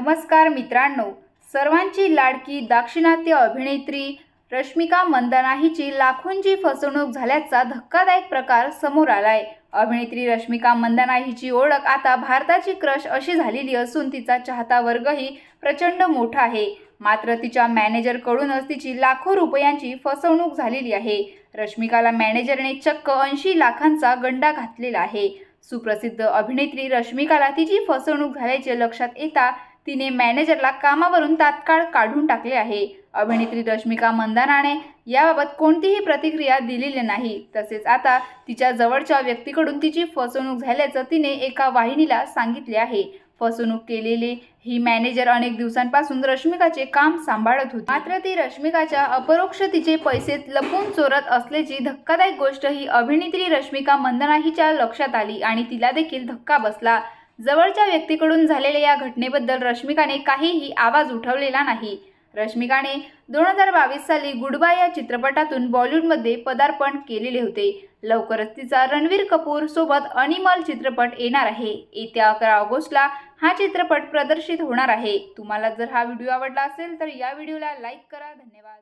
नमस्कार मित्रांनो, सर्वांची लाडकी दाक्षिणात्य अभिनेत्री रश्मिका मंदाना हिची लाखोंची फसवणूक झाल्याचा धक्कादायक प्रकार समोर आलाय। अभिनेत्री रश्मिका मंदाना हिची ओळख आता भारताची क्रश अशी झालेली असून तिचा चाहता वर्गही प्रचंड मोठा आहे। मात्र तिच्या मॅनेजरकडूनच तिची लाखो रुपयांची फसवणूक झालेली आहे। रश्मिकाला मॅनेजरने चक्क 80 लाखांचा गंडा घातलेला आहे। सुप्रसिद्ध अभिनेत्री रश्मिकाला तिची फसवणूक झाल्याचे लक्षात येता तिने मॅनेजरला कामावरून तात्काळ काढून टाकले आहे। अभिनेत्री रश्मिका मंदानाने याबाबत कोणतीही प्रतिक्रिया दिलेली नाही। तसेच आता तिच्या जवळच्या व्यक्तीकडून तिची फसवणूक झाल्याचं तिने एका वाहिनीला सांगितले आहे। फसवणूक केलेली ही मॅनेजर अनेक दिवसांपासून रश्मिकाचे काम सांभाळत होती, मात्र ती रश्मिकाच्या अपरोक्ष तिचे पैसे लपून चोरत असल्याची धक्कादायक गोष्ट ही अभिनेत्री रश्मिका मंदाना हिच्या लक्षात आली आणि तिला देखील धक्का बसला। जवळच्या व्यक्तीकडून झालेल्या या घटनेबद्दल रश्मिकाने काहीही आवाज उठवलेला नाही। रश्मिकाने 2022 साली गुड बाय या चित्रपटातून बॉलिवूडमध्ये पदार्पण केलेले होते। लवकरच तिचा रणवीर कपूर सोबत अनिमल चित्रपट येणार आहे। येत्या 11 ऑगस्टला हा चित्रपट प्रदर्शित होणार आहे। तुम्हाला जर हा व्हिडिओ आवडला असेल तर या व्हिडिओला लाईक करा। धन्यवाद।